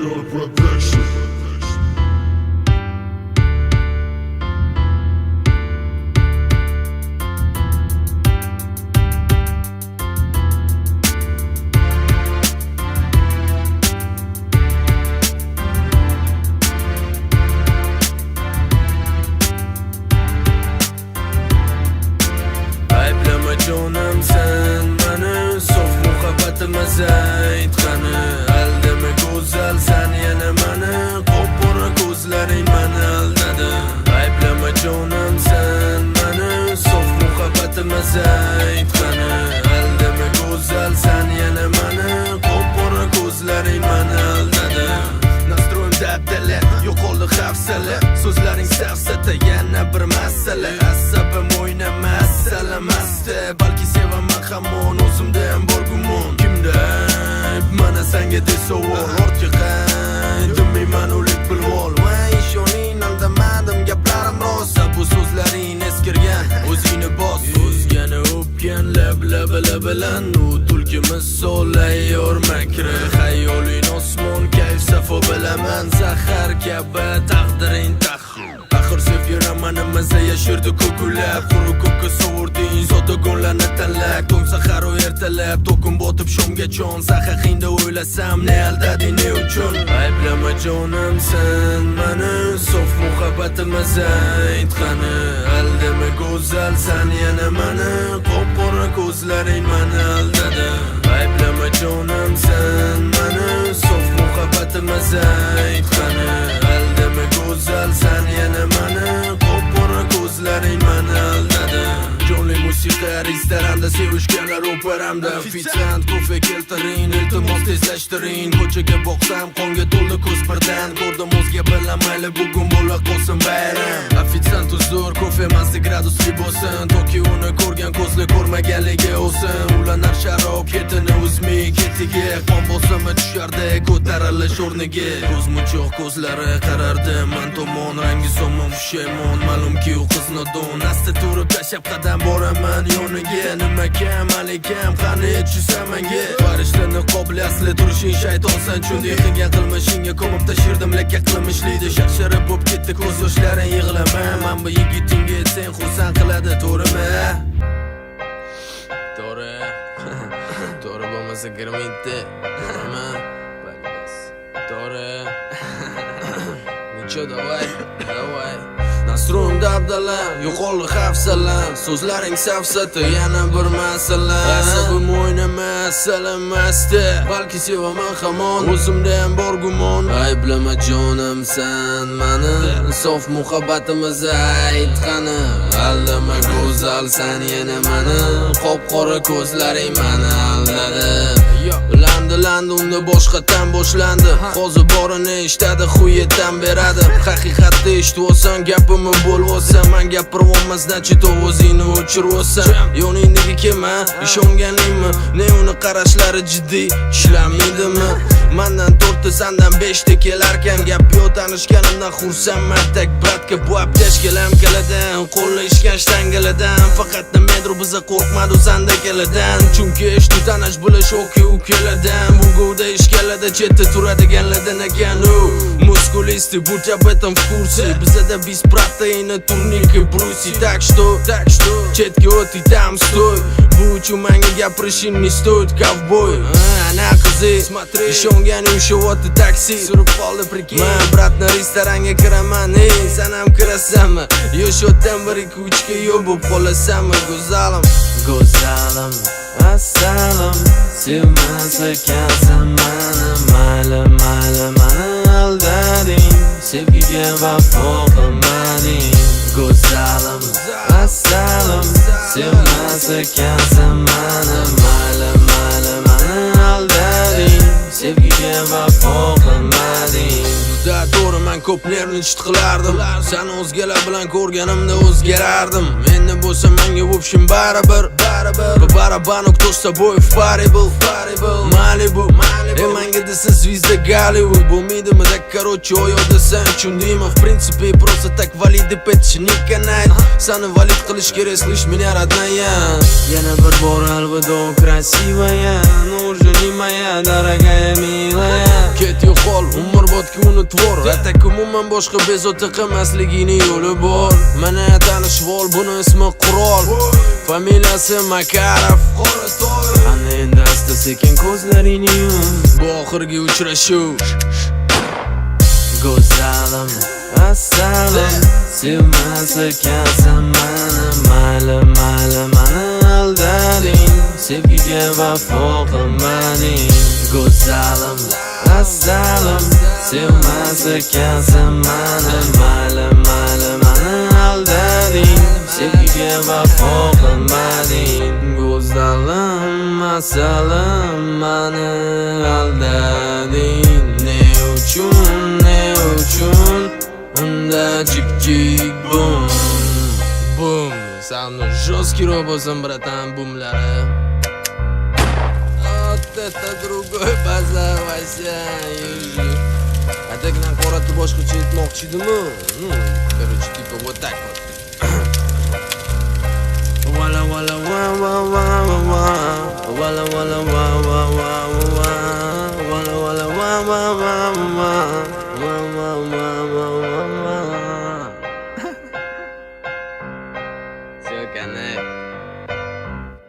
Royal Production. Canım sen beni sof muhabbatimiz aytgani aldimi go'zal sen yana meni qop-qora ko'zlaring meni aldadi ayblama jonim sen meni sof muhabbatimiz aytgani aldimi go'zal sen yana meni qop-qora ko'zlaring meni aldadi Nastroyim dabdala yo'qoldi hafsala so'zlaring safsata yana bir masala asabim o'ynamasala masta balki sevaman hamon o'zimdan bor gumon kimda mana senga de savol ortga qay demayman o'lik bilvol va ishoning aldamadim gaplarim rost bu so'zlaring eskirgan o'zingni bos o'zgani o'pgan bilan u tulki misol ayyor makri xayoling osmon kayf safo bilaman zahar kabi taqdiring axir sevib yuraman maza yashirdi ko'kulab quruq ko'kka sovurding zodagonlarni tanlab tong saharu ertalab to'kin botib shomga jon sahaqingda o'ylasam ne aldading ne uchun ayblama jonim sen meni sof muhabbatimiz aytgani aldimi go'zal sen yana meni qop-qora ko'zlaring meni aldadi ayblama jonim sen meni sof muhabbatimiz aytgani aldimi go'zal sen yana meni qop-qora ko'zlaring meni aldadi jonli musiqa restoranda sevishganlar operamda ofitsiant kofe keltiring iltimos tezlashtiring ko'chaga boqsam qonga to'ldi ko'z birdan ko'rdim o'zga bilan mayli bugun bo'la qolsin bayram ofitsiant uzr kofe masti gradusli bo'lsin toki uni ko'rgan ko'zli ko'rmaganligi olsin ulanar sharob ketini uzmay ketiga qon bosimi tushardi ko'tarilish o'rniga ko'zmunchoq ko'zlari qarardi man tomon rangi somon pushaymon ma'lumki u qiz nodon asta turib tashlab qadam boraman yoniga nima kam alikam qani tushsam menga farishtaning qobli asli turishing shaytonsan chunday qilgan qilmishingga ko'mib tashirdim lekka qilmishlikda shaqshara bo'lib ketdi ko'z yoshlaring yig'lama man bu yigitingga sen xursand qiladi to'g'rimi to'g'ri bo'lmasa kirmaydi to'g'rimi to'g'ri nicho davay Nastroyim dabdala yo'qoldi hafsala so'zlaring safsata yana bir masala asabim o'ynamasala masta balki sevaman hamon o'zimdan bor gumon ayblama jonim sen meni sof muhabbatimiz aytgani aldama go'zal sen yana meni qop-qora ko'zlaring meni aldadi landi unda boshqatdan boshlandi hozir borini eshitadi huyetdan beradi haqiqatni eshitvosan gapimni bo'lvosan man gapirib olmasdan chetoq o'zingni o'chirvosan yoningdagi kema ishonganingmi ne uni qarashlari jiddiy ishlamaydimi mandan 4ta sandan 5ta kelarkan gap yo'q tanishganimdan xursandman tak bratga bu apteshkalam kaladan qo'llashgan shtangalardan faqat nimadir biza qo'rqmadi sanda keladan chunki eshitib tanish bilish okey u keladan Bungo'da ishkalada chetda turadiganlardan ekan u Muskulisti будь об этом в курсе Bizada беспротеинный турники бруси Так что chetga o't там стой Bu uchun menga gapirishing не стоит ковбой Ana qizi ishonganing ushyapti taksi surib qoldi prikey Men bratni restoranga kiraman sen ham kirasanmi Yoshotdan 1-2-3 ga yo'l bo'lib qolasanmi Go'zalim assalom sevmas ekansan meni mayli mani aldading sevgiga vafo qilmading Go'zalim assalom sevmas ekansan meni mayli mani aldading sevgiga vafo qilmading to'g'ri men ko'p nervnичать qilardim Seni o'zgalar bilan ko'rganimda o'zgarardim Endi bo'lsa menga o'pshim baribir По барабану кто с тобой в паре был Malibu menga desa звезда Голливуд Bo'lmaydimi так короче oyoqdasan tushundingmi В принципе просто так valid deb aytish не канает Seni valid qilish kerak слышь меня родная Yana bir bor alvido красивая Ну уже не моя дорогая милая ket yo'qol, umrbodga unutvor. Atak umuman boshqa bezovta qilmasligini yo'li bor. Mana tanishvol, buni ismi Qurol, familiyasi Makarov. Ana endi asta sekin ko'zlaringni yum. Bu oxirgi uchrashuv. Go'zalim, assalam, sevmas ekansan meni, mayli mani aldading, sevgiga vafo qilmading. Go'zalim, assalam, sevmas ekansan meni, mayli mani aldading, sevgiga vafo qilmading. Go'zalim, assalam, mani aldading. Ne uchun unda jik bum bum. Soundni жесткий bo'lsin bratan bumlari. Это другой базар вообще. Atakdan qoratni boshqacha aytmoqchi edimmi? Короче, типа вот так вот. Wala wala wa wa wa wa. Wala wala wa wa wa wa. Wala wala wa wa wa wa.